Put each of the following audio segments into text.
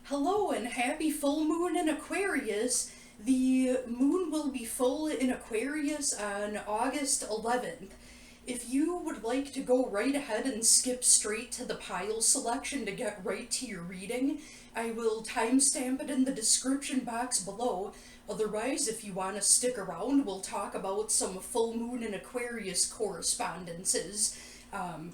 Hello and happy full moon in Aquarius. The moon will be full in Aquarius on August 11th. If you would like to go right ahead and skip straight to the pile selection to get right to your reading, I will timestamp it in the description box below. Otherwise, if you want to stick around, we'll talk about some full moon in Aquarius correspondences,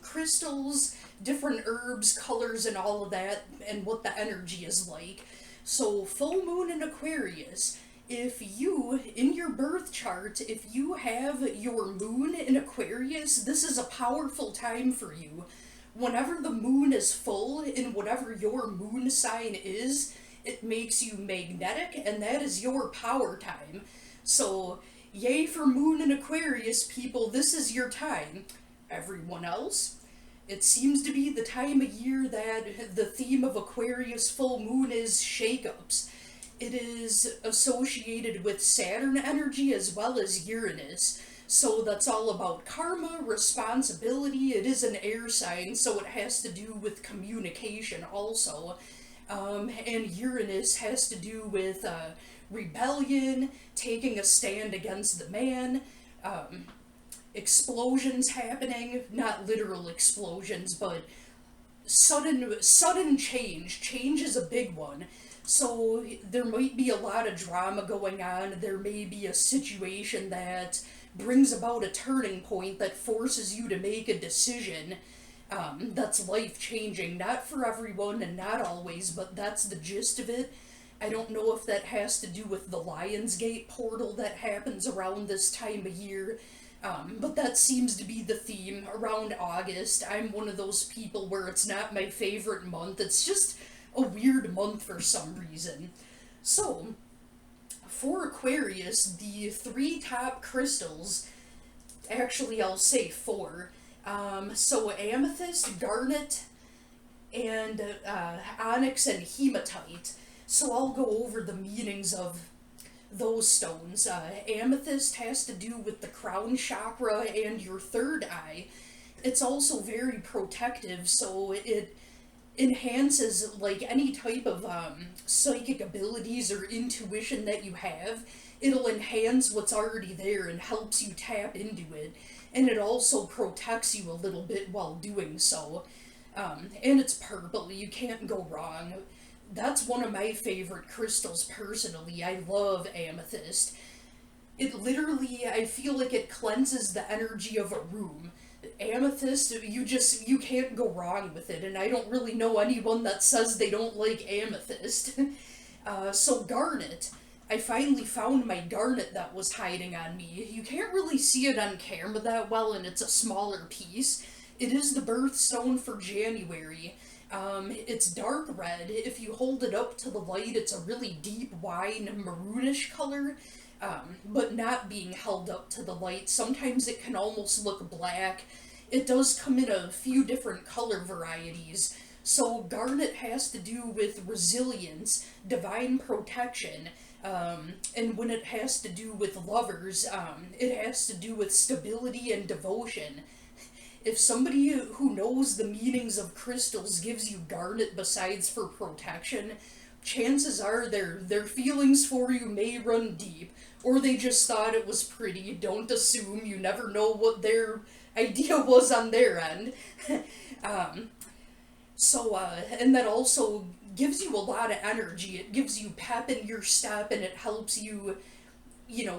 crystals, different herbs, colors, and all of that, and what the energy is like. So, full moon in Aquarius. If you, in your birth chart, if you have your moon in Aquarius, this is a powerful time for you. Whenever the moon is full in whatever your moon sign is, it makes you magnetic, and that is your power time. So, yay for moon in Aquarius, people, this is your time. Everyone else, it seems to be the time of year that the theme of Aquarius full moon is shakeups. It is associated with Saturn energy as well as Uranus. So that's all about karma, responsibility. It is an air sign, so it has to do with communication also. And Uranus has to do with rebellion, taking a stand against the man, explosions happening, not literal explosions, but sudden change. Change is a big one. So there might be a lot of drama going on. There may be a situation that brings about a turning point that forces you to make a decision that's life changing. Not for everyone and not always, but that's the gist of it. I don't know if that has to do with the Lionsgate portal that happens around this time of year. But that seems to be the theme around August. I'm one of those people where it's not my favorite month. It's just a weird month for some reason. So, for Aquarius, the three top crystals, actually I'll say four. So amethyst, garnet, and onyx and hematite. So I'll go over the meanings of those stones. Amethyst has to do with the crown chakra and your third eye. It's also very protective, so it enhances like any type of psychic abilities or intuition that you have. It'll enhance what's already there and helps you tap into it, and it also protects you a little bit while doing so. And it's purple, you can't go wrong. That's one of my favorite crystals personally. I love amethyst. It literally, I feel like it cleanses the energy of a room. Amethyst, you can't go wrong with it, and I don't really know anyone that says they don't like amethyst. So garnet, I finally found my garnet that was hiding on me. You can't really see it on camera that well, and it's a smaller piece. It is the birthstone for January. It's dark red. If you hold it up to the light, it's a really deep wine maroonish color, but not being held up to the light. Sometimes it can almost look black. It does come in a few different color varieties. So garnet has to do with resilience, divine protection, and when it has to do with lovers, it has to do with stability and devotion. If somebody who knows the meanings of crystals gives you garnet besides for protection, chances are their feelings for you may run deep, or they just thought it was pretty. Don't assume, you never know what their idea was on their end. um, and that also gives you a lot of energy. It gives you pep in your step, and it helps you,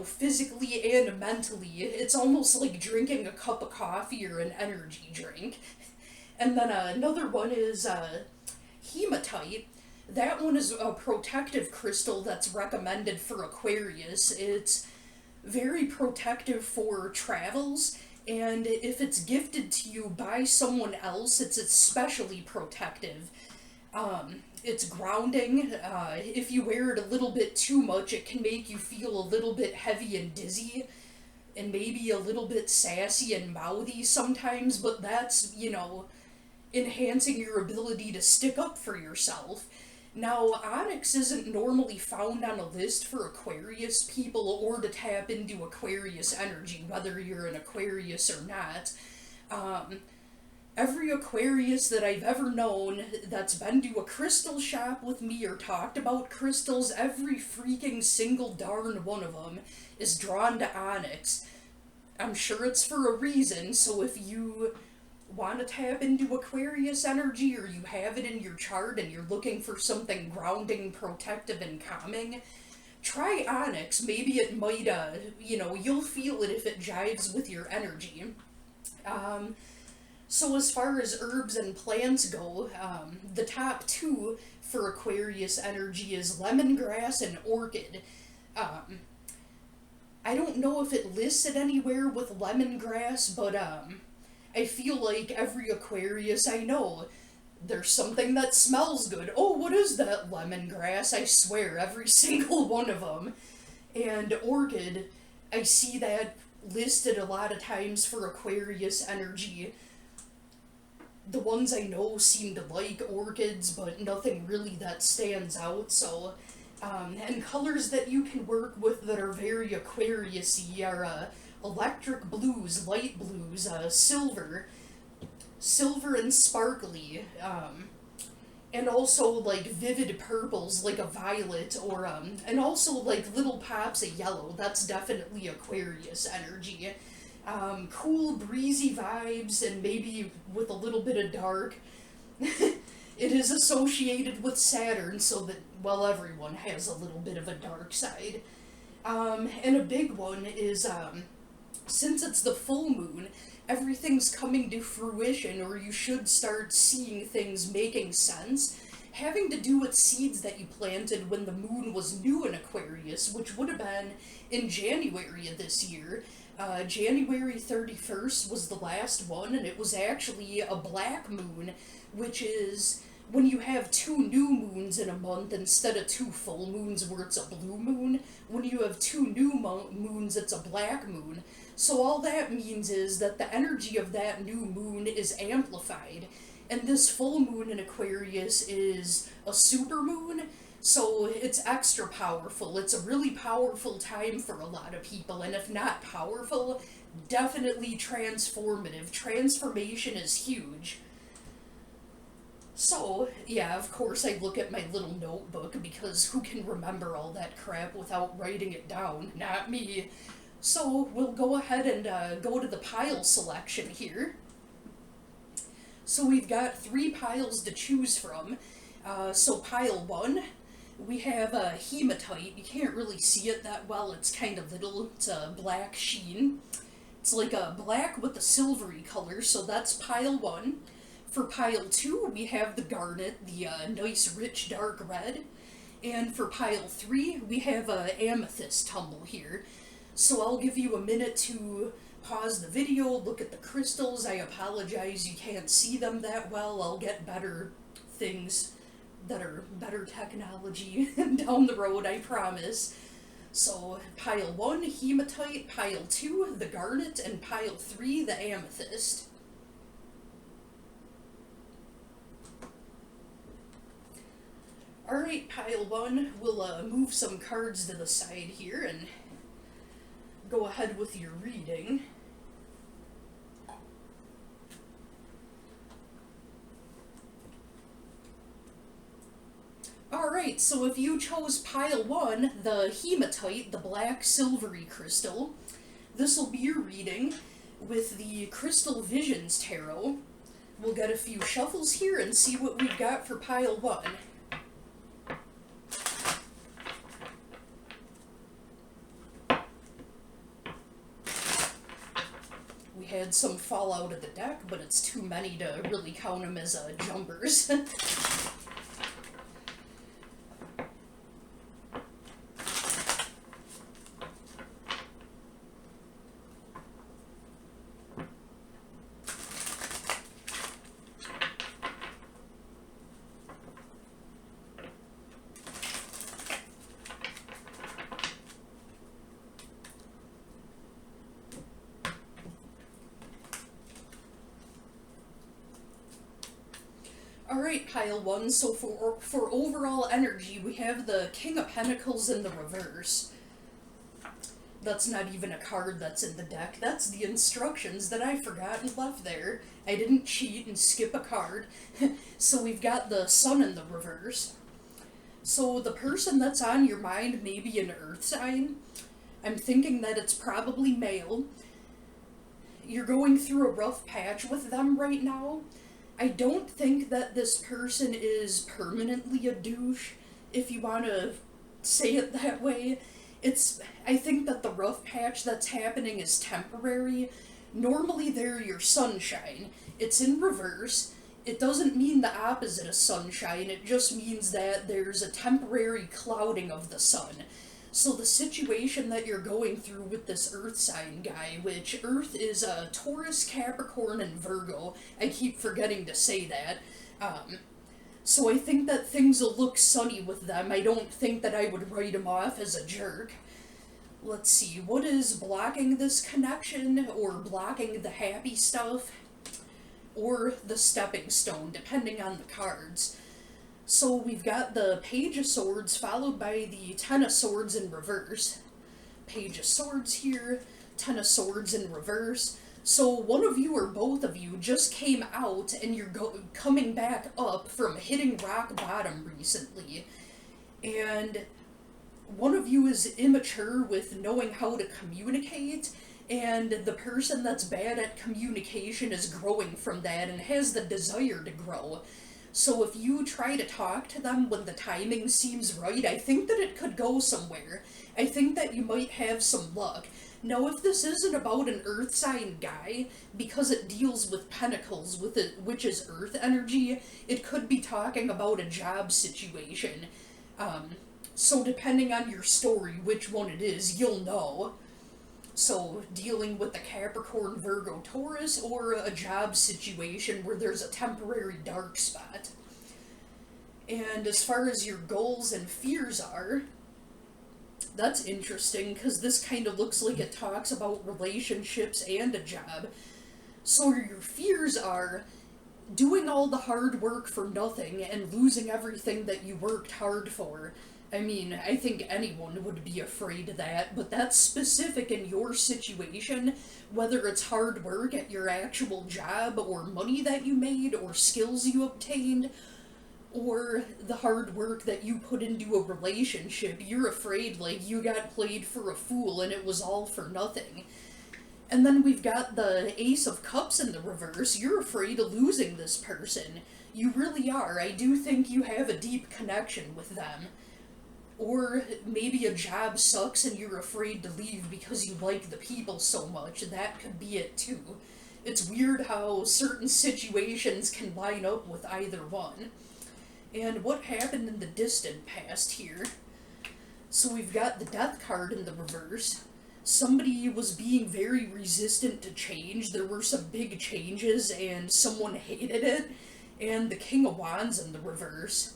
physically and mentally. It's almost like drinking a cup of coffee or an energy drink. And then another one is hematite. That one is a protective crystal that's recommended for Aquarius. It's very protective for travels, and if it's gifted to you by someone else, it's especially protective. It's grounding. If you wear it a little bit too much, it can make you feel a little bit heavy and dizzy, and maybe a little bit sassy and mouthy sometimes, but that's, enhancing your ability to stick up for yourself. Now, onyx isn't normally found on a list for Aquarius people or to tap into Aquarius energy, whether you're an Aquarius or not. Every Aquarius that I've ever known that's been to a crystal shop with me or talked about crystals, every freaking single darn one of them is drawn to onyx. I'm sure it's for a reason, so if you want to tap into Aquarius energy or you have it in your chart and you're looking for something grounding, protective, and calming, try onyx. Maybe it might, you'll feel it if it jives with your energy. So as far as herbs and plants go, the top two for Aquarius energy is lemongrass and orchid. I don't know if it lists it anywhere with lemongrass, but I feel like every Aquarius I know, there's something that smells good. Oh, what is that? Lemongrass. I swear, every single one of them. And orchid, I see that listed a lot of times for Aquarius energy. The ones I know seem to like orchids, but nothing really that stands out, so... and colors that you can work with that are very Aquarius-y are electric blues, light blues, silver and sparkly, and also like vivid purples like a violet, or and also like little pops of yellow. That's definitely Aquarius energy. Cool, breezy vibes, and maybe with a little bit of dark. It is associated with Saturn, so that, well, everyone has a little bit of a dark side. And a big one is, since it's the full moon, everything's coming to fruition, or you should start seeing things making sense, having to do with seeds that you planted when the moon was new in Aquarius, which would have been in January of this year. January 31st was the last one, and it was actually a black moon, which is when you have two new moons in a month instead of two full moons where it's a blue moon. When you have two new moons, it's a black moon. So all that means is that the energy of that new moon is amplified. And this full moon in Aquarius is a super moon, so it's extra powerful. It's a really powerful time for a lot of people, and if not powerful, definitely transformative. Transformation is huge. So, yeah, of course I look at my little notebook, because who can remember all that crap without writing it down? Not me. So, we'll go ahead and go to the pile selection here. So we've got 3 piles to choose from. So pile 1, we have a hematite. You can't really see it that well, it's kind of little. It's a black sheen. It's like a black with a silvery color, so that's pile 1. For pile 2, we have the garnet, the nice rich dark red. And for pile 3, we have a amethyst tumble here. So I'll give you a minute to pause the video, look at the crystals. I apologize you can't see them that well. I'll get better things that are better technology down the road, I promise. So pile 1, hematite, pile 2, the garnet, and pile 3, the amethyst. Alright, pile 1, we'll move some cards to the side here and go ahead with your reading. Alright, so if you chose pile 1, the hematite, the black silvery crystal, this will be your reading with the Crystal Visions Tarot. We'll get a few shuffles here and see what we've got for pile 1. We had some fall out of the deck, but it's too many to really count them as jumpers. Alright, pile 1, so for overall energy, we have the King of Pentacles in the reverse. That's not even a card that's in the deck. That's the instructions that I forgot and left there. I didn't cheat and skip a card. So we've got the Sun in the reverse. So the person that's on your mind may be an earth sign. I'm thinking that it's probably male. You're going through a rough patch with them right now. I don't think that this person is permanently a douche, if you want to say it that way. I think that the rough patch that's happening is temporary. Normally they're your sunshine. It's in reverse. It doesn't mean the opposite of sunshine, it just means that there's a temporary clouding of the sun. So the situation that you're going through with this earth sign guy, which earth is Taurus, Capricorn, and Virgo. I keep forgetting to say that. So I think that things will look sunny with them. I don't think that I would write him off as a jerk. Let's see, what is blocking this connection, or blocking the happy stuff, or the stepping stone, depending on the cards. So we've got the Page of Swords followed by the Ten of Swords in reverse. Page of Swords here, Ten of Swords in reverse. So one of you or both of you just came out and you're coming back up from hitting rock bottom recently. And one of you is immature with knowing how to communicate, and the person that's bad at communication is growing from that and has the desire to grow. So if you try to talk to them when the timing seems right, I think that it could go somewhere. I think that you might have some luck. Now, if this isn't about an earth sign guy, because it deals with pentacles, which is earth energy, it could be talking about a job situation. So depending on your story, which one it is, you'll know. So, dealing with the Capricorn, Virgo, Taurus, or a job situation where there's a temporary dark spot. And as far as your goals and fears are, that's interesting, because this kind of looks like it talks about relationships and a job. So your fears are doing all the hard work for nothing and losing everything that you worked hard for. I mean, I think anyone would be afraid of that, but that's specific in your situation, whether it's hard work at your actual job, or money that you made, or skills you obtained, or the hard work that you put into a relationship. You're afraid, like, you got played for a fool and it was all for nothing. And then we've got the Ace of Cups in the reverse. You're afraid of losing this person. You really are. I do think you have a deep connection with them. Or maybe a job sucks and you're afraid to leave because you like the people so much. That could be it too. It's weird how certain situations can line up with either one. And what happened in the distant past here? So we've got the Death card in the reverse. Somebody was being very resistant to change. There were some big changes and someone hated it. And the King of Wands in the reverse.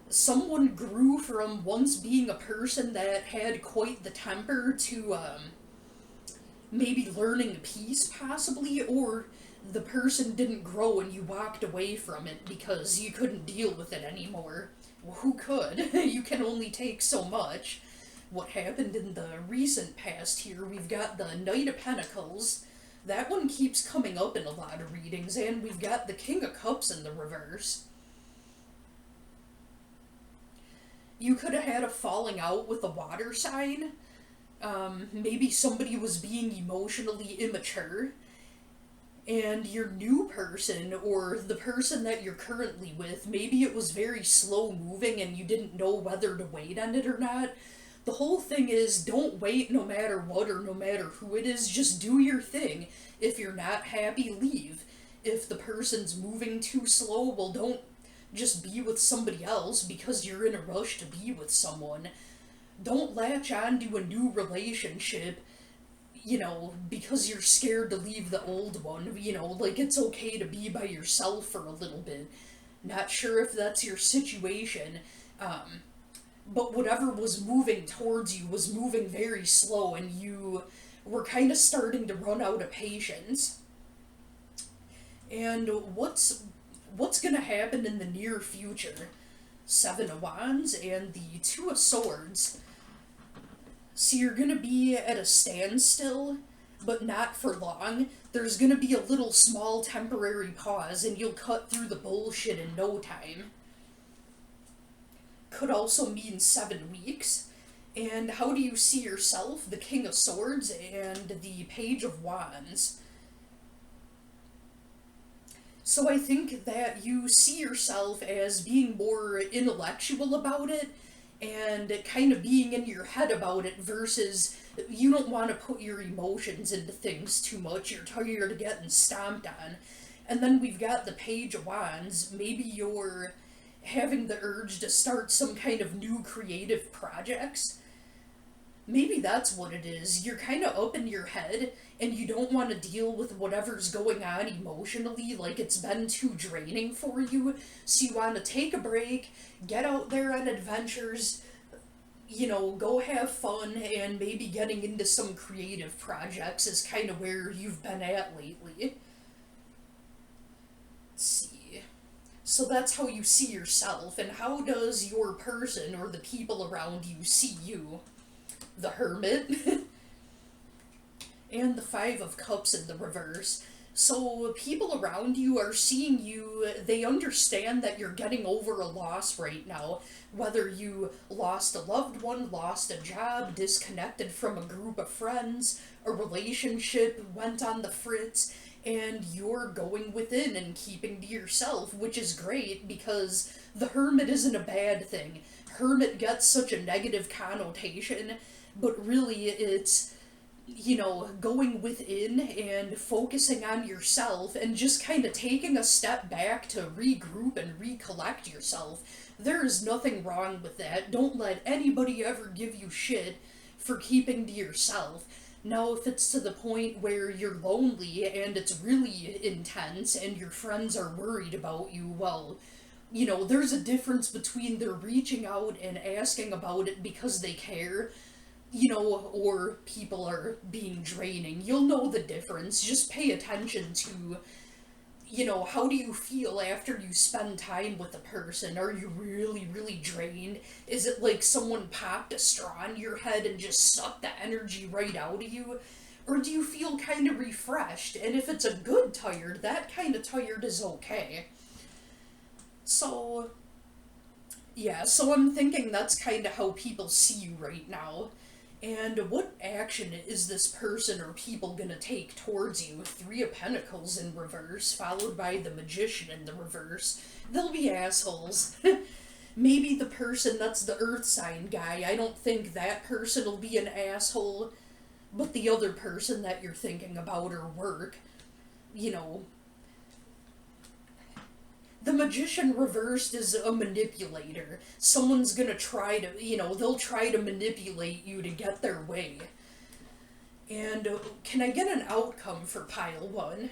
Someone grew from once being a person that had quite the temper to maybe learning peace, possibly, or the person didn't grow and you walked away from it because you couldn't deal with it anymore. Well, who could? You can only take so much. What happened in the recent past here, we've got the Knight of Pentacles. That one keeps coming up in a lot of readings, and we've got the King of Cups in the reverse. You could have had a falling out with a water sign. Maybe somebody was being emotionally immature, and your new person, or the person that you're currently with, maybe it was very slow moving and you didn't know whether to wait on it or not. The whole thing is, don't wait no matter what or no matter who it is, just do your thing. If you're not happy, leave. If the person's moving too slow, well, don't just be with somebody else because you're in a rush to be with someone. Don't latch on to a new relationship, because you're scared to leave the old one. Like, it's okay to be by yourself for a little bit. Not sure if that's your situation, but whatever was moving towards you was moving very slow, and you were kind of starting to run out of patience. And what's going to happen in the near future? Seven of Wands and the Two of Swords. So you're gonna be at a standstill, but not for long. There's gonna be a little small temporary pause, and you'll cut through the bullshit in no time. Could also mean 7 weeks. And how do you see yourself? The King of Swords and the Page of Wands. So I think that you see yourself as being more intellectual about it and kind of being in your head about it versus you don't want to put your emotions into things too much. You're tired of getting stomped on. And then we've got the Page of Wands. Maybe you're having the urge to start some kind of new creative projects. Maybe that's what it is. You're kind of up in your head and you don't want to deal with whatever's going on emotionally, like it's been too draining for you. So you want to take a break, get out there on adventures, go have fun, and maybe getting into some creative projects is kind of where you've been at lately. Let's see. So that's how you see yourself, and how does your person or the people around you see you? The Hermit, and the Five of Cups in the reverse. So people around you are seeing you, they understand that you're getting over a loss right now, whether you lost a loved one, lost a job, disconnected from a group of friends, a relationship went on the fritz, and you're going within and keeping to yourself, which is great because the Hermit isn't a bad thing. Hermit gets such a negative connotation, but really it's, going within and focusing on yourself and just kind of taking a step back to regroup and recollect yourself. There is nothing wrong with that. Don't let anybody ever give you shit for keeping to yourself. Now, if it's to the point where you're lonely and it's really intense and your friends are worried about you, well, there's a difference between they're reaching out and asking about it because they care, or people are being draining. You'll know the difference. Just pay attention to, how do you feel after you spend time with a person? Are you really, really drained? Is it like someone popped a straw in your head and just sucked the energy right out of you? Or do you feel kind of refreshed? And if it's a good tired, that kind of tired is okay. So, yeah, so I'm thinking that's kind of how people see you right now. And what action is this person or people gonna take towards you? Three of Pentacles in reverse, followed by the Magician in the reverse. They'll be assholes. Maybe the person that's the Earth sign guy, I don't think that person will be an asshole, but the other person that you're thinking about or work, you know, the Magician reversed is a manipulator. Someone's gonna try to, they'll try to manipulate you to get their way. And can I get an outcome for pile 1?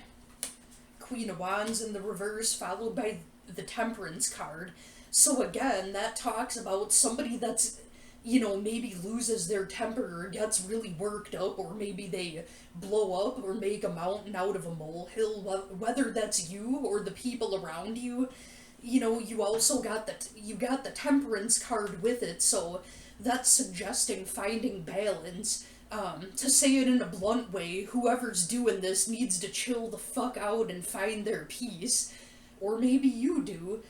Queen of Wands in the reverse, followed by the Temperance card. So again, that talks about somebody that's, maybe loses their temper or gets really worked up, or maybe they blow up or make a mountain out of a molehill, whether that's you or the people around you. You also got the Temperance card with it, so that's suggesting finding balance. To say it in a blunt way, whoever's doing this needs to chill the fuck out and find their peace. Or maybe you do.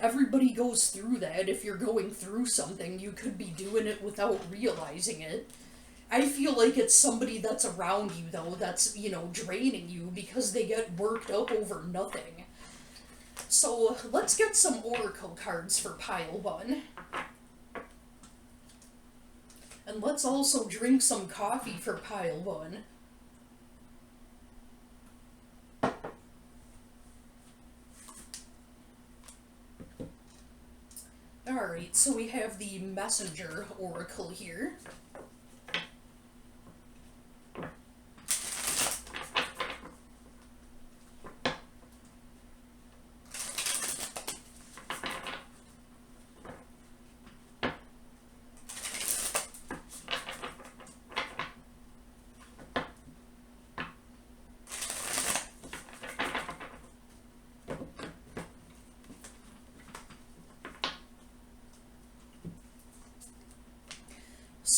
Everybody goes through that. If you're going through something, you could be doing it without realizing it. I feel like it's somebody that's around you, though, that's, draining you because they get worked up over nothing. So, let's get some oracle cards for pile 1. And let's also drink some coffee for pile 1. Alright, so we have the Messenger oracle here.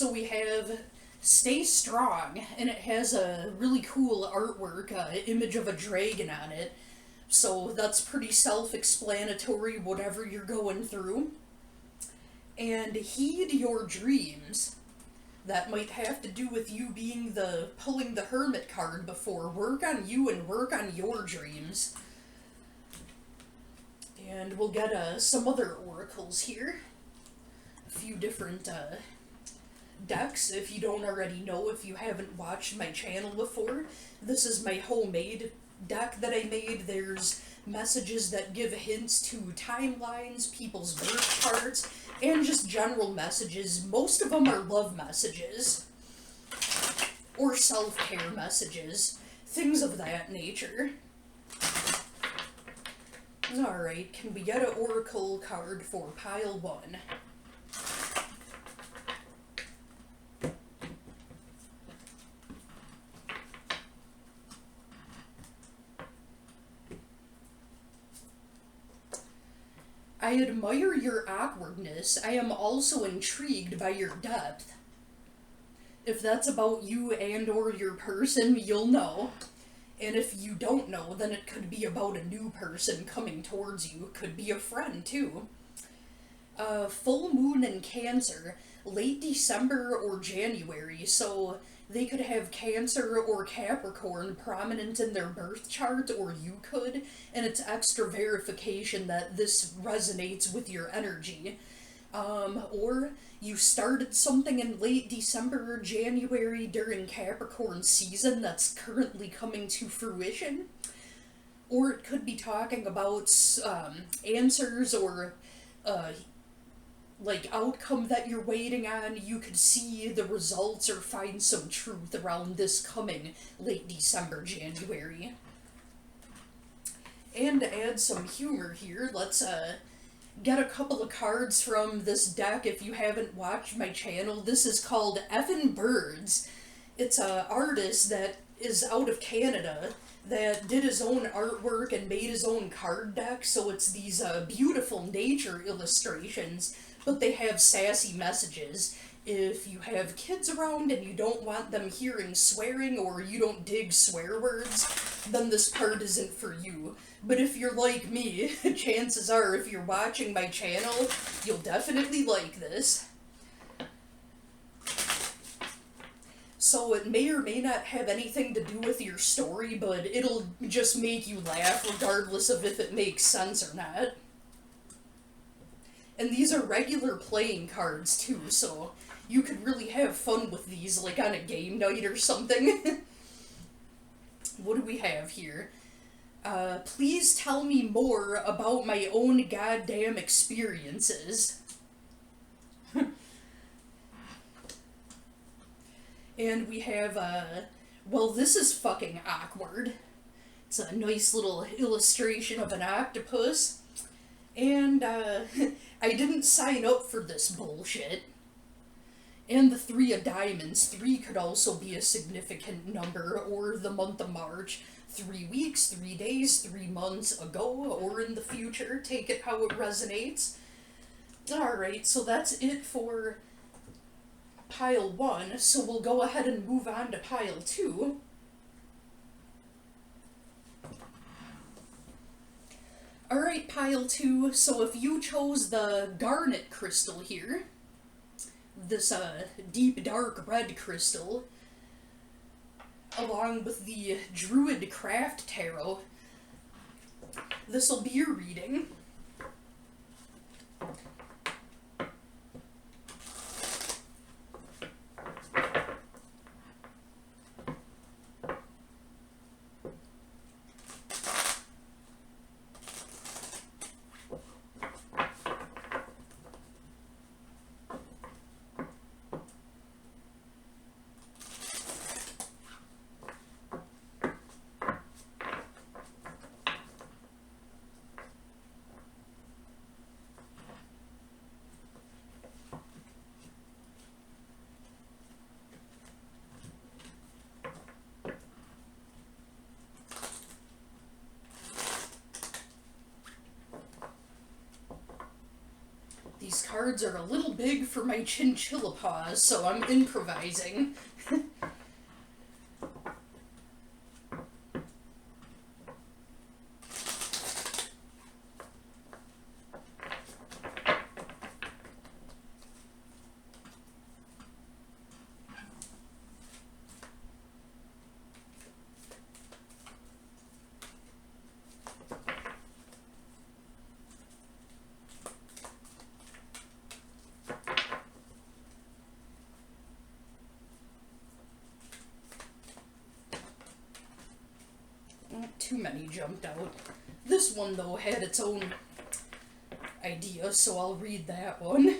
So we have Stay Strong, and it has a really cool artwork, image of a dragon on it. So that's pretty self-explanatory, whatever you're going through. And Heed Your Dreams. That might have to do with you being pulling the Hermit card before. Work on you and work on your dreams. And we'll get some other oracles here. A few different decks, if you don't already know, if you haven't watched my channel before. This is my homemade deck that I made. There's messages that give hints to timelines, people's birth charts, and just general messages. Most of them are love messages, or self-care messages, things of that nature. Alright, can we get an oracle card for pile 1? I admire your awkwardness. I am also intrigued by your depth. If that's about you and or your person, you'll know. And if you don't know, then it could be about a new person coming towards you. It could be a friend, too. Full moon in Cancer, late December or January, so they could have Cancer or Capricorn prominent in their birth chart, or you could, and it's extra verification that this resonates with your energy. Or you started something in late December or January during Capricorn season that's currently coming to fruition. Or it could be talking about answers or like outcome that you're waiting on. You could see the results or find some truth around this coming late December, January. And to add some humor here, let's get a couple of cards from this deck if you haven't watched my channel. This is called Effin' Birds. It's an artist that is out of Canada that did his own artwork and made his own card deck, so it's these beautiful nature illustrations, but they have sassy messages. If you have kids around and you don't want them hearing swearing or you don't dig swear words, then this part isn't for you. But if you're like me, chances are if you're watching my channel, you'll definitely like this. So it may or may not have anything to do with your story, but it'll just make you laugh regardless of if it makes sense or not. And these are regular playing cards too, so you could really have fun with these, like on a game night or something. What do we have here? Please tell me more about my own goddamn experiences. And we have, well, this is fucking awkward. It's a nice little illustration of an octopus. And, I didn't sign up for this bullshit. And the 3 of Diamonds. 3 could also be a significant number, or the month of March. 3 weeks, 3 days, 3 months ago, or in the future. Take it how it resonates. Alright, so that's it for pile 1, so we'll go ahead and move on to pile 2. Alright, pile 2, so if you chose the Garnet crystal here, this deep dark red crystal, along with the Druid Craft Tarot, this'll be your reading. these cards are a little big for my chinchilla paws, so I'm improvising. Too many jumped out. This one, though, had its own idea, so I'll read that one.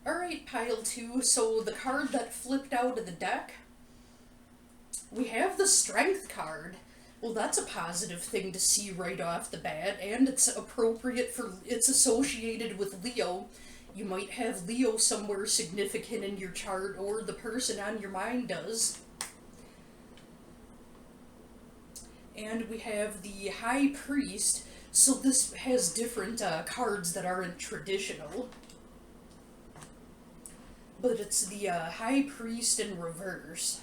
Alright, pile 2. So the card that flipped out of the deck, we have the Strength card. Well, that's a positive thing to see right off the bat, and it's appropriate for, it's associated with Leo. You might have Leo somewhere significant in your chart, or the person on your mind does. And we have the High Priest, so this has different cards that aren't traditional. But it's the High Priest in reverse.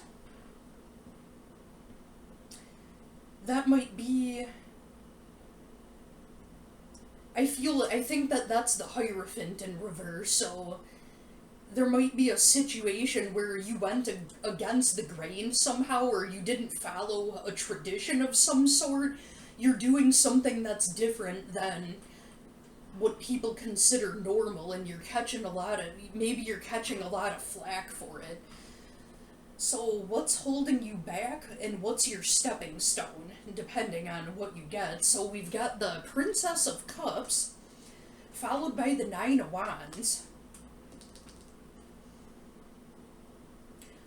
That might be... I think that that's the Hierophant in reverse, so there might be a situation where you went against the grain somehow, or you didn't follow a tradition of some sort. You're doing something that's different than what people consider normal, and maybe you're catching a lot of flack for it. So what's holding you back, and what's your stepping stone, depending on what you get? So we've got the Princess of Cups, followed by the Nine of Wands.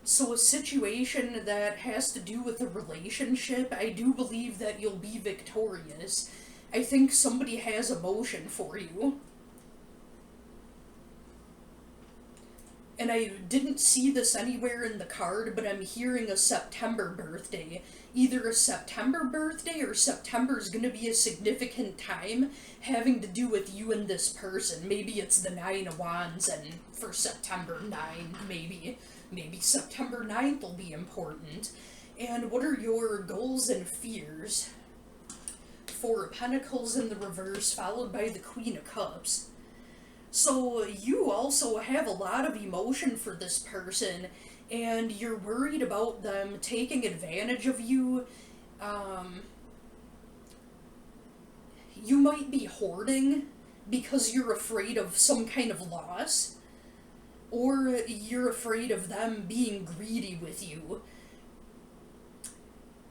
So a situation that has to do with a relationship, I do believe that you'll be victorious. I think somebody has emotion for you. And I didn't see this anywhere in the card, but I'm hearing a September birthday. Either a September birthday, or September's gonna be a significant time having to do with you and this person. Maybe it's the Nine of Wands, and for September 9, maybe September 9th will be important. And what are your goals and fears? Four of Pentacles in the reverse, followed by the Queen of Cups. So you also have a lot of emotion for this person, and you're worried about them taking advantage of you. You might be hoarding because you're afraid of some kind of loss, or you're afraid of them being greedy with you.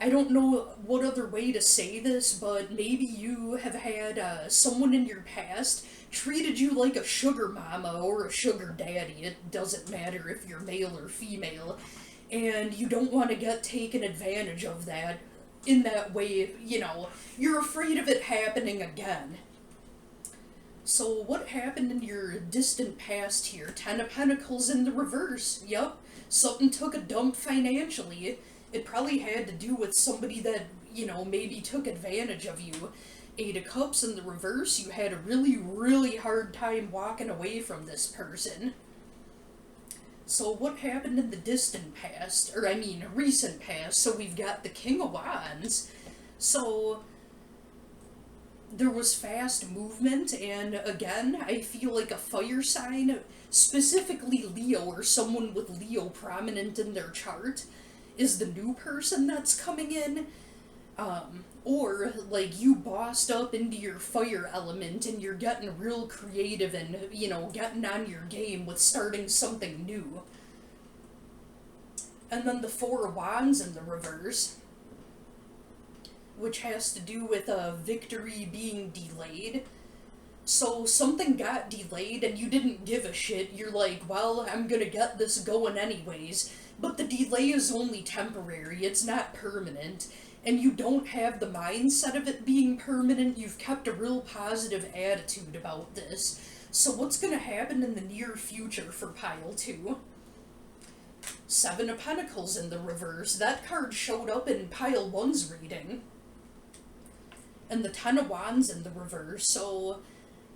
I don't know what other way to say this, but maybe you have had someone in your past treated you like a sugar mama or a sugar daddy. It doesn't matter if you're male or female, and you don't want to get taken advantage of that in that way. You know, you're afraid of it happening again. So what happened in your distant past here? Ten of Pentacles in the reverse. Yup, something took a dump financially. It probably had to do with somebody that, you know, maybe took advantage of you. Eight of Cups in the reverse, you had a really, really hard time walking away from this person. So what happened in the distant past, or I mean recent past? So we've got the King of Wands. So there was fast movement, and again, I feel like a fire sign, specifically Leo, or someone with Leo prominent in their chart, is the new person that's coming in. Or, like, you bossed up into your fire element and you're getting real creative and, you know, getting on your game with starting something new. And then the Four of Wands in the reverse, which has to do with a victory being delayed. So something got delayed and you didn't give a shit. You're like, well, I'm gonna get this going anyways. But the delay is only temporary, it's not permanent. And you don't have the mindset of it being permanent. You've kept a real positive attitude about this. So what's going to happen in the near future for pile 2? Seven of Pentacles in the reverse. That card showed up in pile 1's reading. And the Ten of Wands in the reverse. So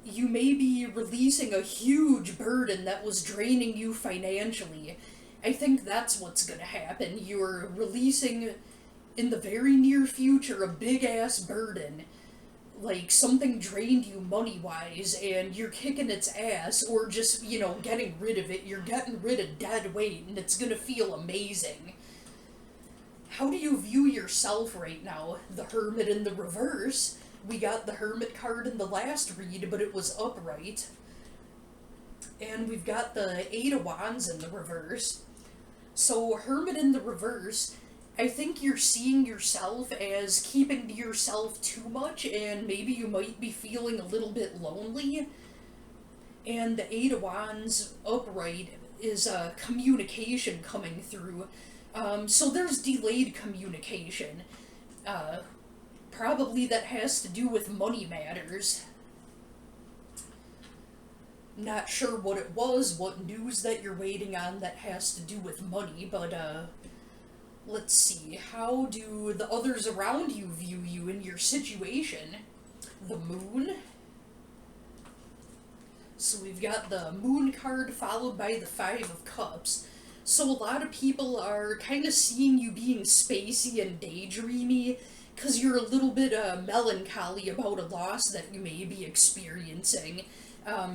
you may be releasing a huge burden that was draining you financially. I think that's what's going to happen. You're releasing, in the very near future, a big-ass burden. Like, something drained you money-wise, and you're kicking its ass, or just, you know, getting rid of it. You're getting rid of dead weight, and it's gonna feel amazing. How do you view yourself right now? The Hermit in the reverse. We got the Hermit card in the last read, but it was upright. And we've got the Eight of Wands in the reverse. So, Hermit in the reverse, I think you're seeing yourself as keeping to yourself too much, and maybe you might be feeling a little bit lonely. And the Eight of Wands upright is communication coming through. So there's delayed communication. Probably that has to do with money matters. Not sure what it was, what news that you're waiting on that has to do with money, but let's see. How do the others around you view you in your situation? The Moon. So we've got the Moon card followed by the Five of Cups. So a lot of people are kind of seeing you being spacey and daydreamy because you're a little bit melancholy about a loss that you may be experiencing.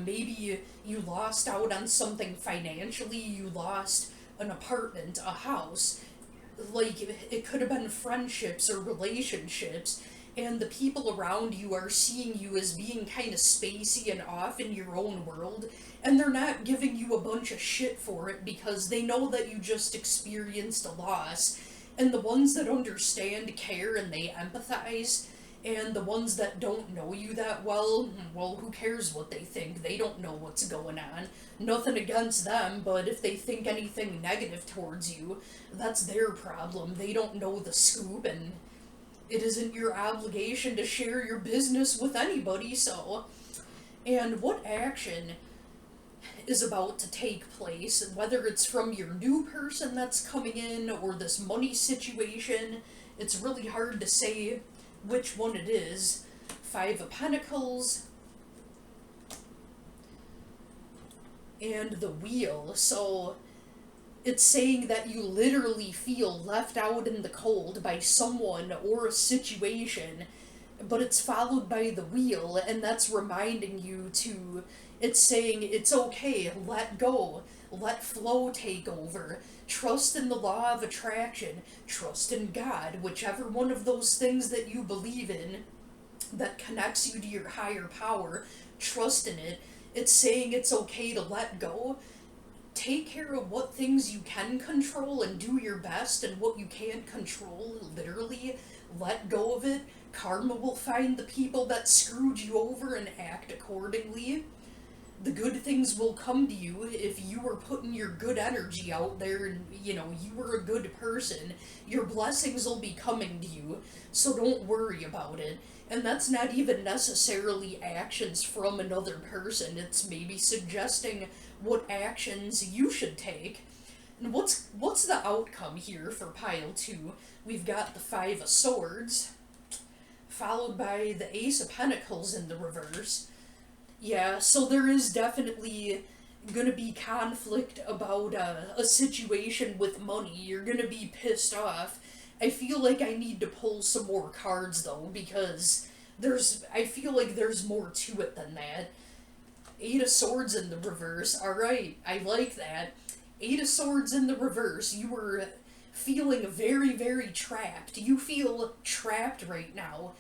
Maybe you lost out on something financially, you lost an apartment, a house. Like, it could have been friendships or relationships, and the people around you are seeing you as being kind of spacey and off in your own world, and they're not giving you a bunch of shit for it because they know that you just experienced a loss. And the ones that understand care and they empathize, and the ones that don't know you that well, who cares what they think? They don't know what's going on. Nothing against them, but if they think anything negative towards you, that's their problem. They don't know the scoop, and it isn't your obligation to share your business with anybody, so... And what action is about to take place, whether it's from your new person that's coming in, or this money situation, it's really hard to say which one it is. Five of Pentacles and the Wheel. So it's saying that you literally feel left out in the cold by someone or a situation, but it's followed by the Wheel, and that's reminding you to, it's saying it's okay, let go, let flow take over, trust in the law of attraction, trust in God, whichever one of those things that you believe in that connects you to your higher power, trust in it. It's saying it's okay to let go. Take care of what things you can control and do your best, and what you can't control, literally, let go of it. Karma will find the people that screwed you over and act accordingly. The good things will come to you if you are putting your good energy out there and, you know, you were a good person. Your blessings will be coming to you, so don't worry about it. And that's not even necessarily actions from another person. It's maybe suggesting what actions you should take. And what's the outcome here for pile 2? We've got the Five of Swords, followed by the Ace of Pentacles in the reverse. Yeah, so there is definitely gonna be conflict about a situation with money. You're gonna be pissed off. I feel like I need to pull some more cards, though, because I feel like there's more to it than that. Eight of Swords in the reverse. Alright, I like that. Eight of Swords in the reverse. You were feeling very, very trapped. You feel trapped right now.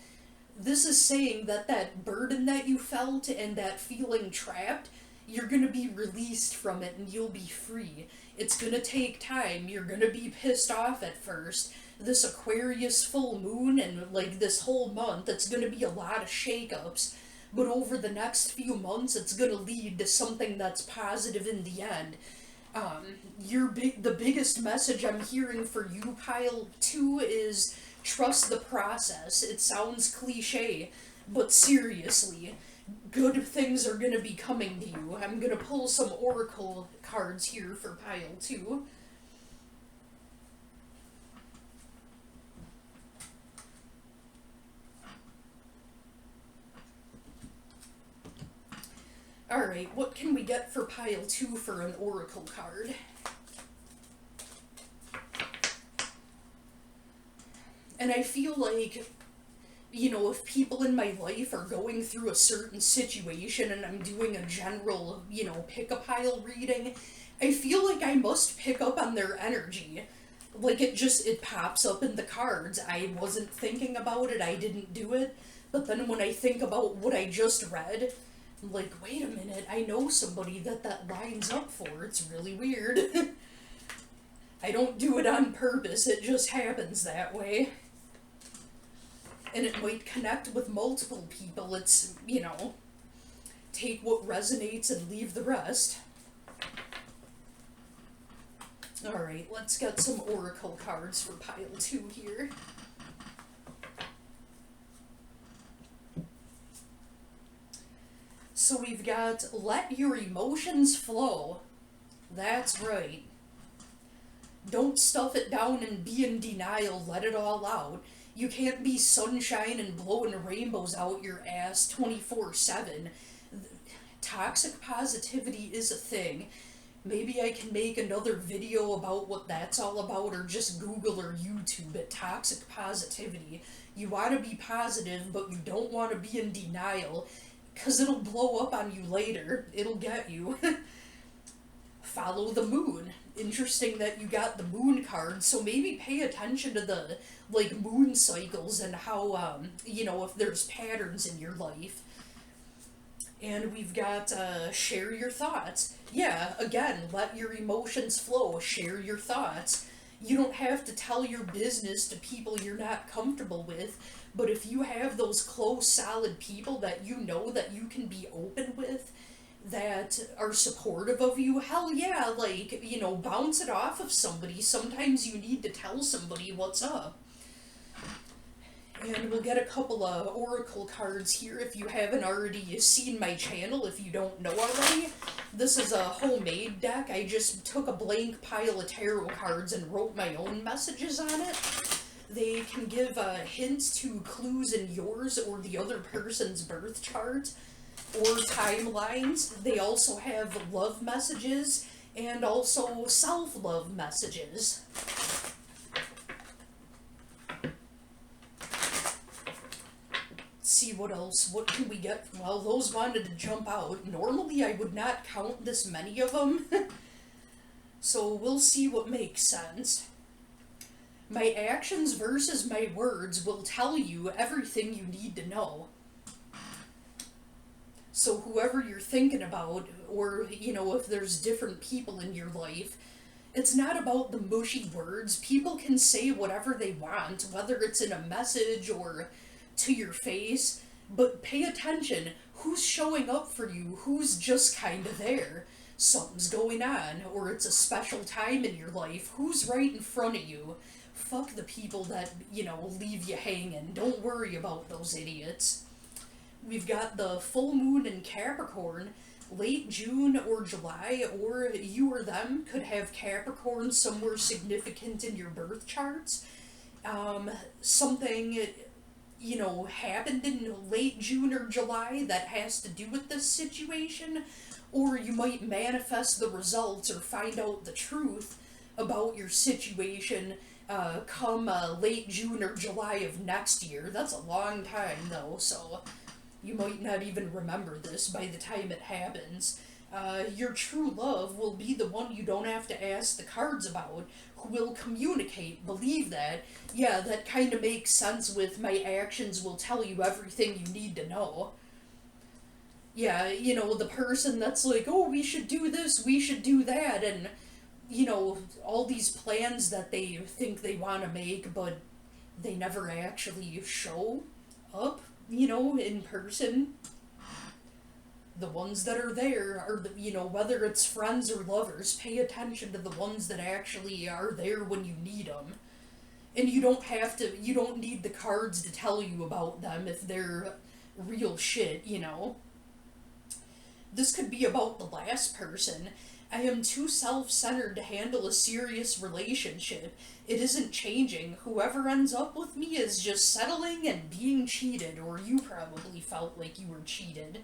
This is saying that that burden that you felt and that feeling trapped, you're going to be released from it and you'll be free. It's going to take time. You're going to be pissed off at first. This Aquarius full moon and like this whole month, it's going to be a lot of shakeups. But over the next few months, it's going to lead to something that's positive in the end. The biggest message I'm hearing for you, pile 2, is trust the process. It sounds cliche, but seriously, good things are going to be coming to you. I'm going to pull some oracle cards here for pile 2. Alright, what can we get for pile 2 for an oracle card? And I feel like, if people in my life are going through a certain situation and I'm doing a general, pick-a-pile reading, I feel like I must pick up on their energy. Like, it pops up in the cards. I wasn't thinking about it, I didn't do it, but then when I think about what I just read, I'm like, wait a minute, I know somebody that lines up for. It's really weird. I don't do it on purpose, it just happens that way. And it might connect with multiple people. It's, take what resonates and leave the rest. Alright, let's get some oracle cards for pile 2 here. So we've got, let your emotions flow. That's right. Don't stuff it down and be in denial, let it all out. You can't be sunshine and blowing rainbows out your ass 24/7. Toxic positivity is a thing. Maybe I can make another video about what that's all about, or just Google or YouTube it. Toxic positivity. You want to be positive, but you don't want to be in denial, because it'll blow up on you later. It'll get you. Follow the moon. Interesting that you got the moon card, so maybe pay attention to the, moon cycles and how, if there's patterns in your life. And we've got, share your thoughts. Yeah, again, let your emotions flow. Share your thoughts. You don't have to tell your business to people you're not comfortable with, but if you have those close, solid people that you know that you can be open with, that are supportive of you, hell yeah, bounce it off of somebody. Sometimes you need to tell somebody what's up. And we'll get a couple of oracle cards here if you haven't already seen my channel, if you don't know already. This is a homemade deck. I just took a blank pile of tarot cards and wrote my own messages on it. They can give hints to clues in yours or the other person's birth chart or timelines. They also have love messages and also self-love messages. See what else. What can we get? Well, those wanted to jump out. Normally I would not count this many of them. So we'll see what makes sense. My actions versus my words will tell you everything you need to know. So whoever you're thinking about, or, if there's different people in your life, it's not about the mushy words. People can say whatever they want, whether it's in a message or to your face, but pay attention. Who's showing up for you? Who's just kind of there? Something's going on, or it's a special time in your life. Who's right in front of you? Fuck the people that, leave you hanging. Don't worry about those idiots. We've got the full moon in Capricorn, late June or July, or you or them could have Capricorn somewhere significant in your birth charts. Something, happened in late June or July that has to do with this situation, or you might manifest the results or find out the truth about your situation come late June or July of next year. That's a long time, though, so you might not even remember this by the time it happens. Your true love will be the one you don't have to ask the cards about, who will communicate. Believe that. Yeah, that kind of makes sense with my actions will tell you everything you need to know. Yeah, the person that's like, oh, we should do this, we should do that, and, all these plans that they think they want to make, but they never actually show up, in person. The ones that are there are, whether it's friends or lovers, pay attention to the ones that actually are there when you need them. And you don't need the cards to tell you about them if they're real shit, This could be about the last person. I am too self-centered to handle a serious relationship. It isn't changing. Whoever ends up with me is just settling and being cheated, or you probably felt like you were cheated.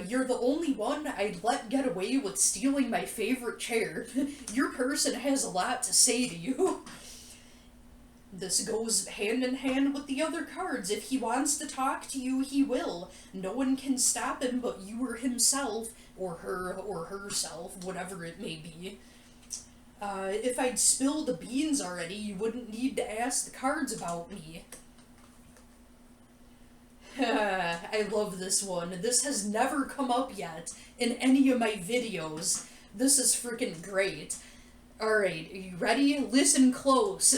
You're the only one I'd let get away with stealing my favorite chair. Your person has a lot to say to you. This goes hand in hand with the other cards. If he wants to talk to you, he will. No one can stop him but you or himself, or her, or herself, whatever it may be. If I'd spilled the beans already, you wouldn't need to ask the cards about me. I love this one. This has never come up yet in any of my videos. This is freaking great. Alright, are you ready? Listen close.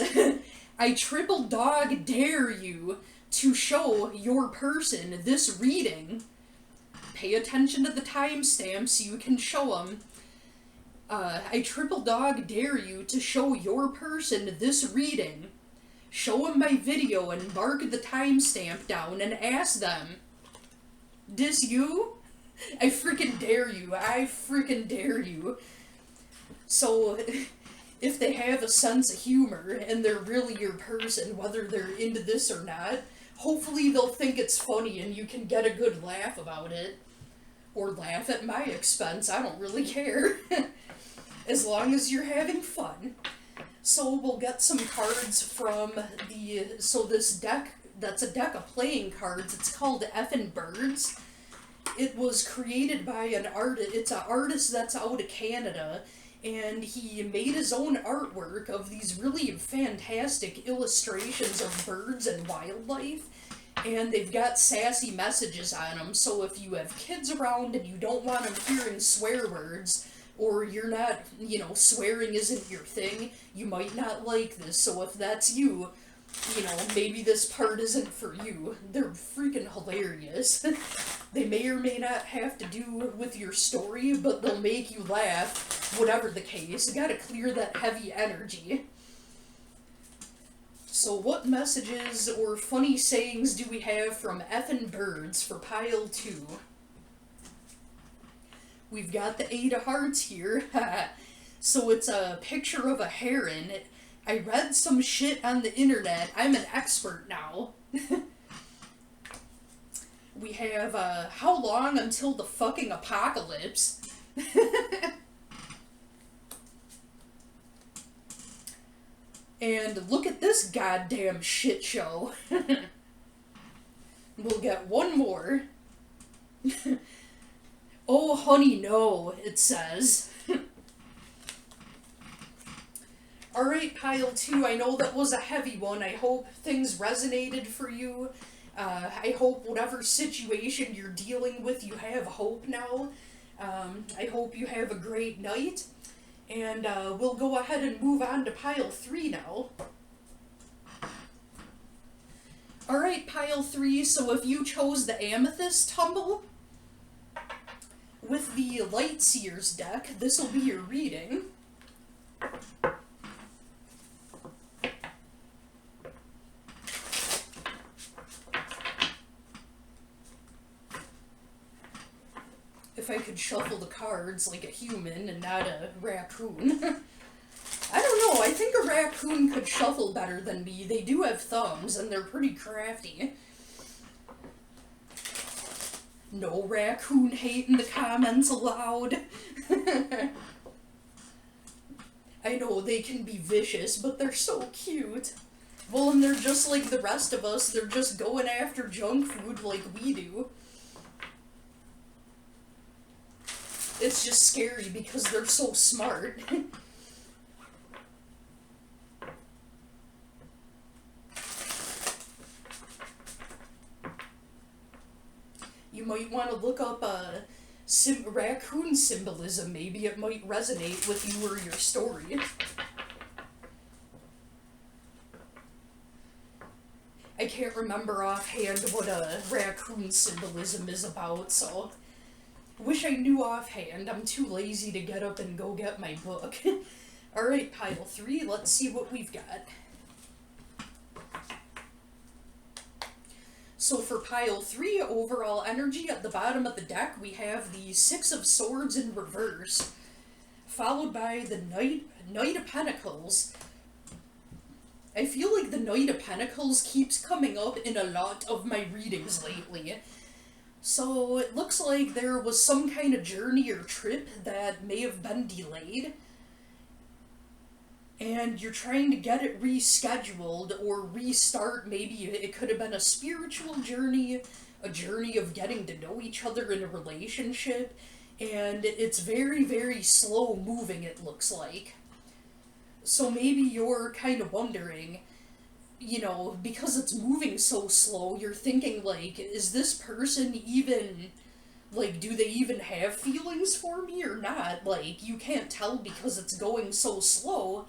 I triple dog dare you to show your person this reading. Pay attention to the timestamp so you can show them. I triple dog dare you to show your person this reading. Show them my video and mark the timestamp down and ask them, "Dis you?" I freaking dare you. I freaking dare you. So, if they have a sense of humor and they're really your person, whether they're into this or not, hopefully they'll think it's funny and you can get a good laugh about it. Or laugh at my expense, I don't really care. As long as you're having fun. So we'll get some cards from this deck, that's a deck of playing cards. It's called Effin' Birds. It was created by an artist, it's an artist that's out of Canada, and he made his own artwork of these really fantastic illustrations of birds and wildlife, and they've got sassy messages on them, so if you have kids around and you don't want them hearing swear words, or you're not, swearing isn't your thing, you might not like this. So if that's you, maybe this part isn't for you. They're freaking hilarious. They may or may not have to do with your story, but they'll make you laugh, whatever the case. You gotta clear that heavy energy. So what messages or funny sayings do we have from Effin' Birds for pile 2? We've got the 8 of Hearts here. So it's a picture of a heron. I read some shit on the internet. I'm an expert now. We have, how long until the fucking apocalypse? And look at this goddamn shit show. We'll get one more. Oh, honey, no, it says. Alright, pile 2, I know that was a heavy one. I hope things resonated for you. I hope whatever situation you're dealing with, you have hope now. I hope you have a great night. And we'll go ahead and move on to pile 3 now. Alright, pile 3, so if you chose the Amethyst tumble, with the Lightseers deck, this will be your reading. If I could shuffle the cards like a human and not a raccoon. I don't know, I think a raccoon could shuffle better than me. They do have thumbs and they're pretty crafty. No raccoon hate in the comments allowed. I know they can be vicious, but they're so cute. Well, and they're just like the rest of us. They're just going after junk food like we do. It's just scary because they're so smart. You might want to look up raccoon symbolism. Maybe it might resonate with you or your story. I can't remember offhand what a raccoon symbolism is about, so wish I knew offhand. I'm too lazy to get up and go get my book. Alright, pile 3, let's see what we've got. So So for pile 3, overall energy, at the bottom of the deck, we have the Six of Swords in reverse, followed by the Knight of Pentacles. I feel like the Knight of Pentacles keeps coming up in a lot of my readings lately. So it looks like there was some kind of journey or trip that may have been delayed, and you're trying to get it rescheduled or restart. Maybe it could have been a spiritual journey, a journey of getting to know each other in a relationship, and it's very, very slow moving, it looks like. So maybe you're kind of wondering, you know, because it's moving so slow, you're thinking, like, is this person even, like, do they even have feelings for me or not? Like, you can't tell because it's going so slow.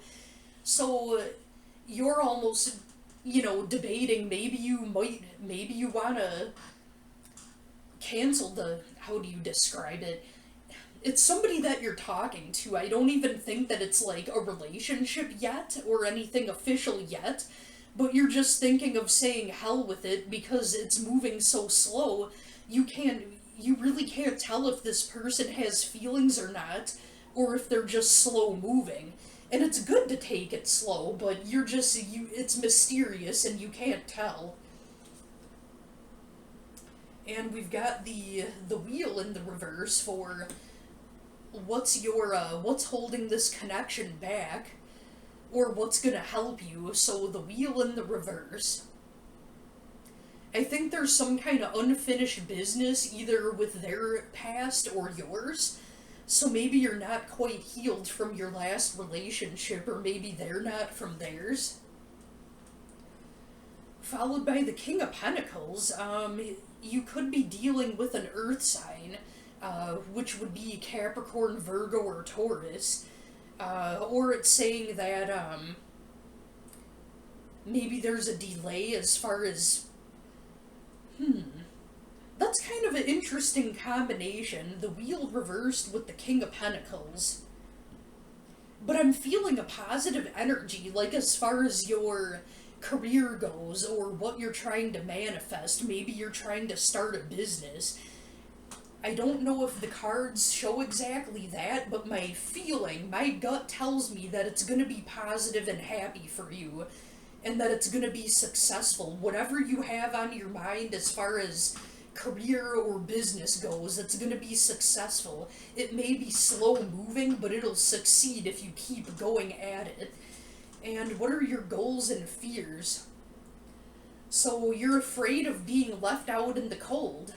So you're almost, you know, debating, maybe you want to cancel the, how do you describe it? It's somebody that you're talking to. I don't even think that it's like a relationship yet or anything official yet, but you're just thinking of saying hell with it because it's moving so slow. You really can't tell if this person has feelings or not, or if they're just slow moving. And it's good to take it slow, but it's mysterious and you can't tell. And we've got the wheel in the reverse for what's holding this connection back, or what's gonna help you. So the wheel in the reverse. I think there's some kind of unfinished business either with their past or yours. So maybe you're not quite healed from your last relationship, or maybe they're not from theirs. Followed by the King of Pentacles. You could be dealing with an earth sign, which would be Capricorn, Virgo, or Taurus. Or it's saying that maybe there's a delay as far as... That's kind of an interesting combination, the wheel reversed with the King of Pentacles. But I'm feeling a positive energy, like as far as your career goes, or what you're trying to manifest. Maybe you're trying to start a business. I don't know if the cards show exactly that, but my gut tells me that it's going to be positive and happy for you, and that it's going to be successful. Whatever you have on your mind as far as career or business goes, it's going to be successful. It may be slow moving, but it'll succeed if you keep going at it. And what are your goals and fears? So you're afraid of being left out in the cold.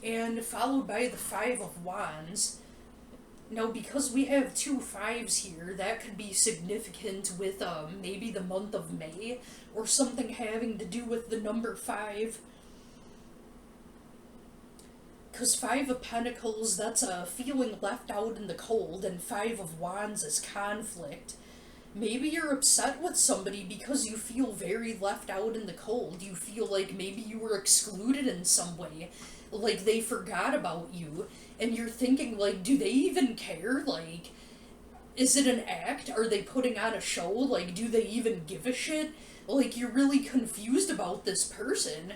And followed by the Five of Wands. Now, because we have 2 5s here, that could be significant with maybe the month of May, or something having to do with the number 5. Because 5 of Pentacles, that's a feeling left out in the cold, and 5 of Wands is conflict. Maybe you're upset with somebody because you feel very left out in the cold. You feel like maybe you were excluded in some way, like they forgot about you. And you're thinking, like, do they even care? Like, is it an act? Are they putting on a show? Like, do they even give a shit? Like, you're really confused about this person.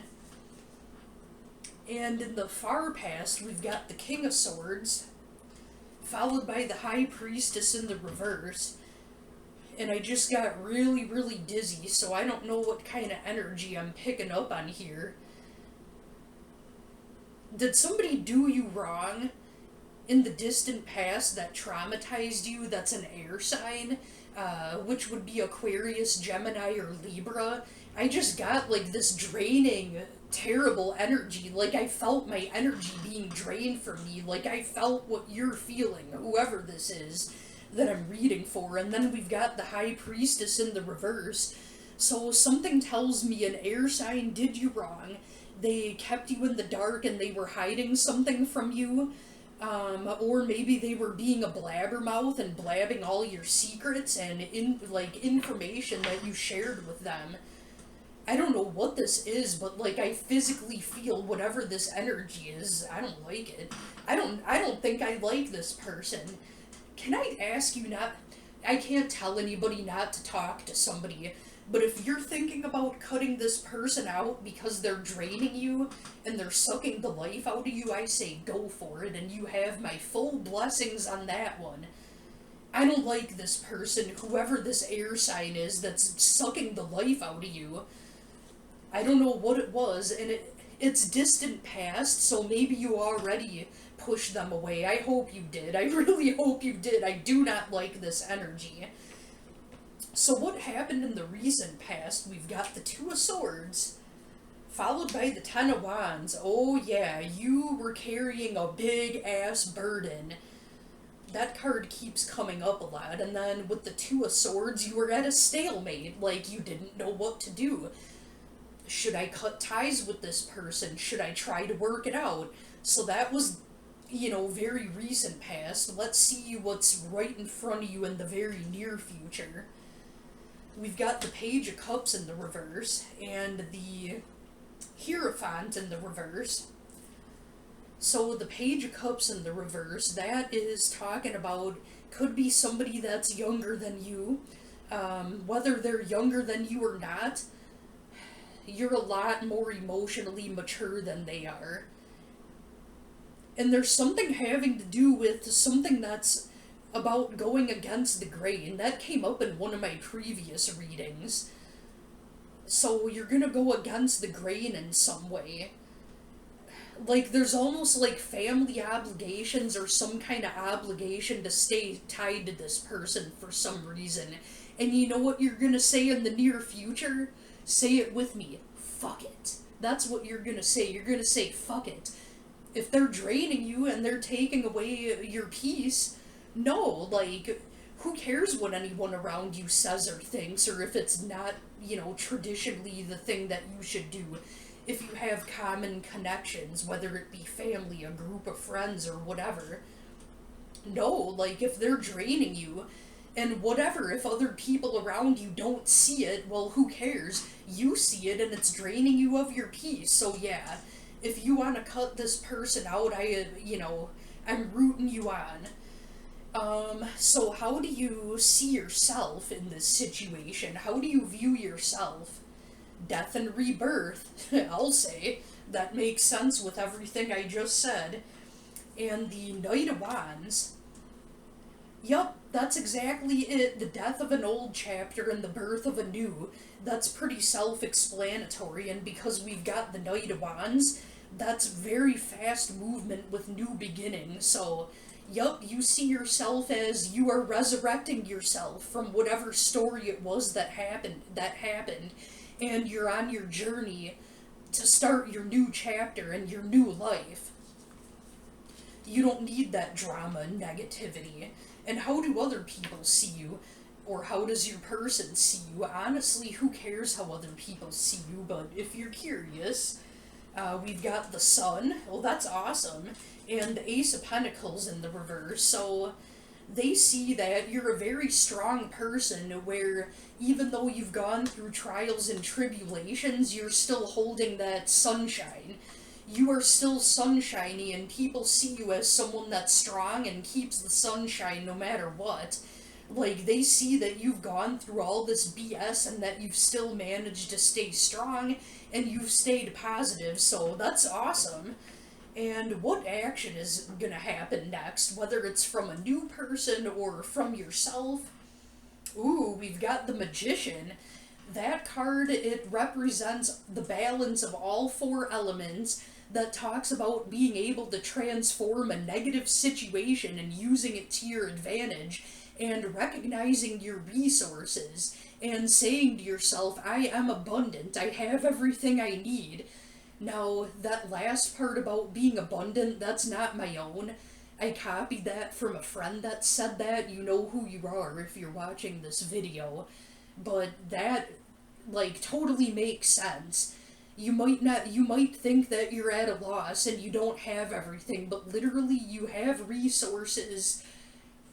And in the far past, we've got the King of Swords, followed by the High Priestess in the reverse. And I just got really, really dizzy, so I don't know what kind of energy I'm picking up on here. Did somebody do you wrong in the distant past that traumatized you? That's an air sign, which would be Aquarius, Gemini, or Libra. I just got like this draining, terrible energy. Like I felt my energy being drained from me. Like I felt what you're feeling, whoever this is that I'm reading for. And then we've got the High Priestess in the reverse. So something tells me an air sign did you wrong. They kept you in the dark and they were hiding something from you, or maybe they were being a blabbermouth and blabbing all your secrets and information that you shared with them. I don't know what this is, but like I physically feel whatever this energy is. I don't like it. I don't think I like this person. Can I ask you not? I can't tell anybody not to talk to somebody, but if you're thinking about cutting this person out because they're draining you and they're sucking the life out of you, I say go for it, and you have my full blessings on that one. I don't like this person, whoever this air sign is that's sucking the life out of you. I don't know what it was, and it's distant past, so maybe you already pushed them away. I hope you did. I really hope you did. I do not like this energy. So what happened in the recent past? We've got the Two of Swords, followed by the Ten of Wands. Oh yeah, you were carrying a big-ass burden. That card keeps coming up a lot. And then with the Two of Swords, you were at a stalemate, like you didn't know what to do. Should I cut ties with this person? Should I try to work it out? So that was, very recent past. Let's see what's right in front of you in the very near future. We've got the Page of Cups in the reverse, and the Hierophant in the reverse. So the Page of Cups in the reverse, that is talking about, could be somebody that's younger than you. Whether they're younger than you or not, you're a lot more emotionally mature than they are. And there's something having to do with something that's about going against the grain. That came up in one of my previous readings. So you're gonna go against the grain in some way. Like, there's almost like family obligations or some kind of obligation to stay tied to this person for some reason. And you know what you're gonna say in the near future? Say it with me. Fuck it. That's what you're gonna say. You're gonna say, fuck it. If they're draining you and they're taking away your peace, no, like, who cares what anyone around you says or thinks, or if it's not, traditionally the thing that you should do. If you have common connections, whether it be family, a group of friends, or whatever. No, like, if they're draining you, and whatever, if other people around you don't see it, well, who cares? You see it, and it's draining you of your peace. So yeah, if you want to cut this person out, I'm rooting you on. So how do you see yourself in this situation? How do you view yourself? Death and rebirth, I'll say. That makes sense with everything I just said. And the Knight of Wands. Yup, that's exactly it. The death of an old chapter and the birth of a new. That's pretty self-explanatory, and because we've got the Knight of Wands, that's very fast movement with new beginnings. So, yup, you see yourself as you are resurrecting yourself from whatever story it was that happened, and you're on your journey to start your new chapter and your new life. You don't need that drama and negativity. And how do other people see you? Or how does your person see you? Honestly, who cares how other people see you? But if you're curious, we've got the Sun. Well, that's awesome. And the Ace of Pentacles in the reverse. So they see that you're a very strong person where even though you've gone through trials and tribulations, you're still holding that sunshine. You are still sunshiny, and people see you as someone that's strong and keeps the sunshine no matter what. Like, they see that you've gone through all this BS and that you've still managed to stay strong and you've stayed positive, so that's awesome. And what action is gonna happen next, whether it's from a new person or from yourself? Ooh, we've got the Magician. That card, it represents the balance of all four elements, that talks about being able to transform a negative situation and using it to your advantage, and recognizing your resources, and saying to yourself, I am abundant, I have everything I need. Now, that last part about being abundant, that's not my own. I copied that from a friend that said that. You know who you are if you're watching this video. But that, totally makes sense. You might think that you're at a loss and you don't have everything, but literally you have resources.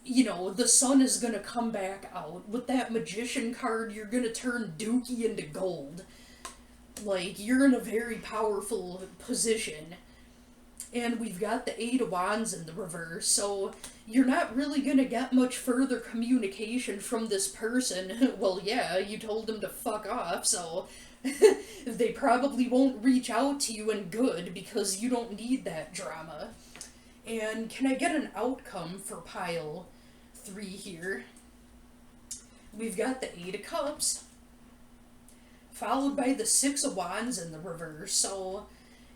The sun is gonna come back out. With that Magician card, you're gonna turn Dookie into gold. You're in a very powerful position. And we've got the Eight of Wands in the reverse, so you're not really gonna get much further communication from this person. Well, yeah, you told them to fuck off, so they probably won't reach out to you in good because you don't need that drama. And can I get an outcome for pile 3 here? We've got the Eight of Cups, followed by the Six of Wands in the reverse, so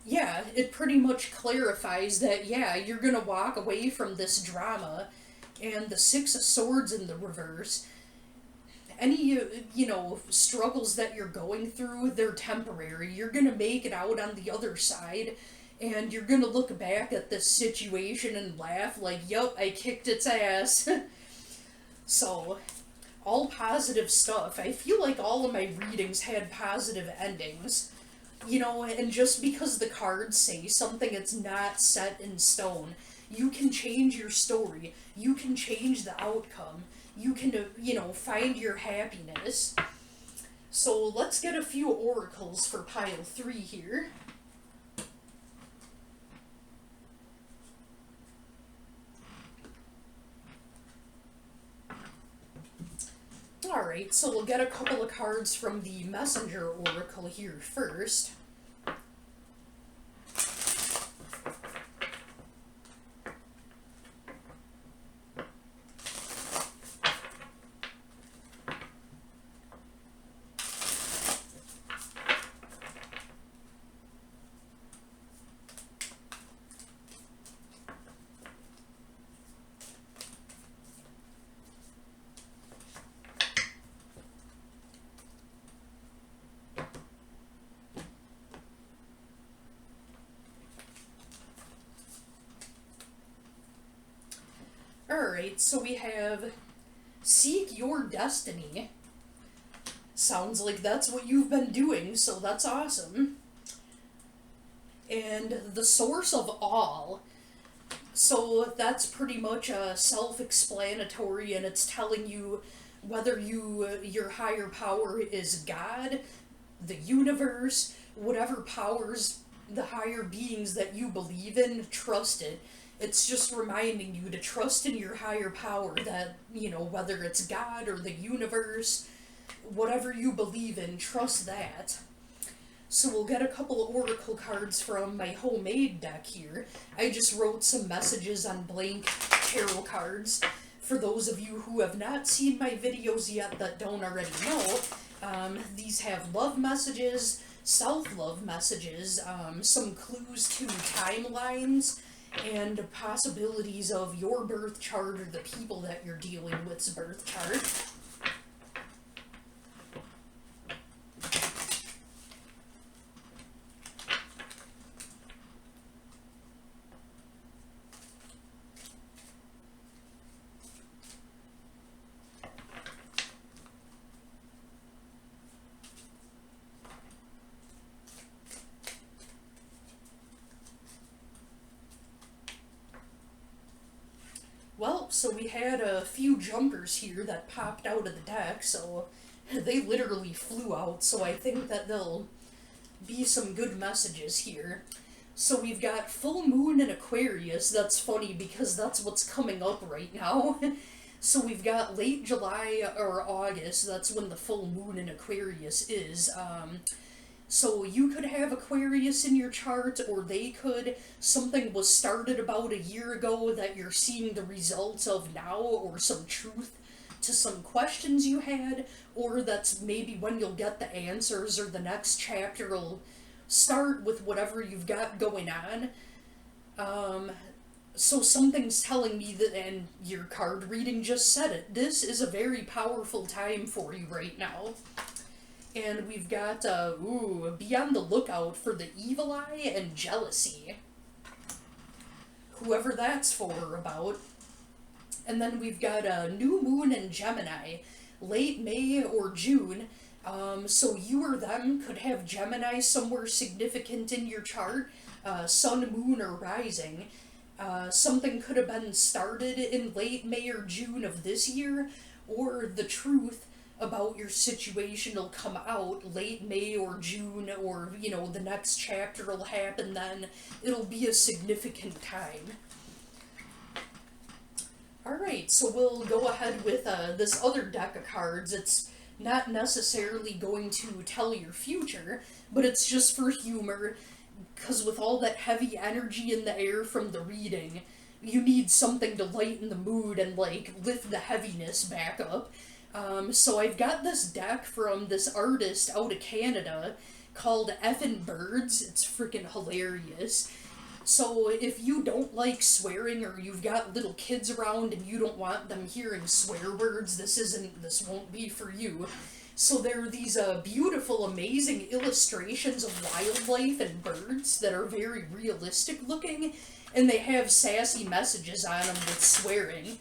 yeah, it pretty much clarifies that, yeah, you're gonna walk away from this drama. And the Six of Swords in the reverse, any, struggles that you're going through, they're temporary. You're gonna make it out on the other side, and you're gonna look back at this situation and laugh like, yup, I kicked its ass. So, all positive stuff. I feel like all of my readings had positive endings. And just because the cards say something, it's not set in stone. You can change your story. You can change the outcome. You can, find your happiness. So let's get a few oracles for pile 3 here. Alright, so we'll get a couple of cards from the Messenger Oracle here first. Alright, so we have Seek Your Destiny. Sounds like that's what you've been doing, so that's awesome. And the Source of All. So that's pretty much self-explanatory, and it's telling you whether your higher power is God, the universe, whatever powers, the higher beings that you believe in, trust it. It's just reminding you to trust in your higher power, that, whether it's God or the universe, whatever you believe in, trust that. So we'll get a couple of oracle cards from my homemade deck here. I just wrote some messages on blank tarot cards. For those of you who have not seen my videos yet that don't already know, these have love messages, self-love messages, some clues to timelines, and possibilities of your birth chart or the people that you're dealing with's birth chart. Well, so we had a few jumpers here that popped out of the deck, so they literally flew out, so I think that there'll be some good messages here. So we've got full moon in Aquarius. That's funny because that's what's coming up right now. So we've got late July or August, that's when the full moon in Aquarius is. So you could have Aquarius in your chart, or they could. Something was started about a year ago that you're seeing the results of now, or some truth to some questions you had, or that's maybe when you'll get the answers, or the next chapter will start with whatever you've got going on. So something's telling me that, and your card reading just said it, this is a very powerful time for you right now. And we've got, be on the lookout for the evil eye and jealousy. Whoever that's for or about. And then we've got a new moon in Gemini, late May or June. So you or them could have Gemini somewhere significant in your chart, sun, moon, or rising. Something could have been started in late May or June of this year, or the truth about your situation will come out late May or June, or, you know, the next chapter will happen then. It'll be a significant time. Alright, so we'll go ahead with this other deck of cards. It's not necessarily going to tell your future, but it's just for humor, because with all that heavy energy in the air from the reading, you need something to lighten the mood and, like, lift the heaviness back up. So I've got this deck from this artist out of Canada called Effin' Birds. It's freaking hilarious. So if you don't like swearing, or you've got little kids around and you don't want them hearing swear words, this won't be for you. So there are these beautiful, amazing illustrations of wildlife and birds that are very realistic looking, and they have sassy messages on them with swearing.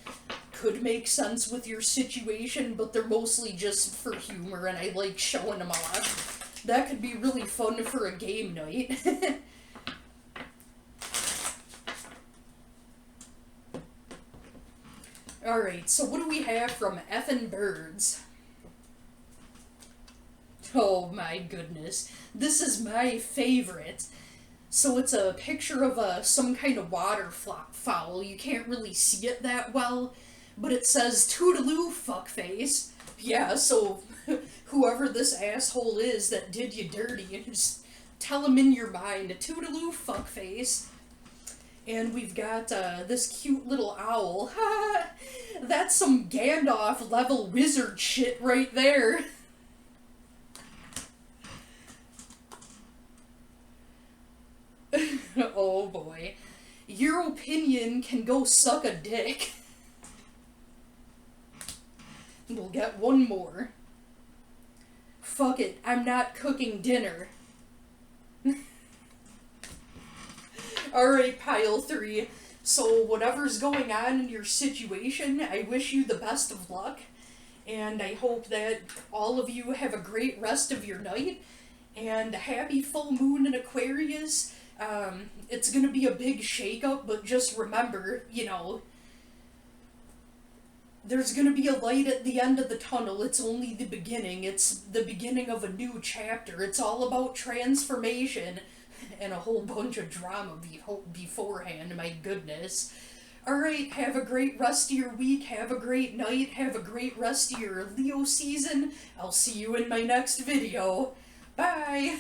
Could make sense with your situation, but they're mostly just for humor, and I like showing them off. That could be really fun for a game night. Alright, so what do we have from Effin' Birds? Oh my goodness. This is my favorite. So it's a picture of some kind of waterfowl. You can't really see it that well, but it says, "Toodaloo, fuckface." Yeah, so whoever this asshole is that did you dirty, just tell him in your mind, "Toodaloo, fuckface." And we've got this cute little owl. That's some Gandalf level wizard shit right there. Oh boy. Your opinion can go suck a dick. We'll get one more. Fuck it, I'm not cooking dinner. Alright, pile 3. So whatever's going on in your situation, I wish you the best of luck. And I hope that all of you have a great rest of your night. And happy full moon in Aquarius. It's gonna be a big shakeup, but just remember, you know, there's gonna be a light at the end of the tunnel. It's only the beginning. It's the beginning of a new chapter. It's all about transformation and a whole bunch of drama beforehand, my goodness. Alright, have a great rest of your week, have a great night, have a great rest of your Leo season. I'll see you in my next video. Bye!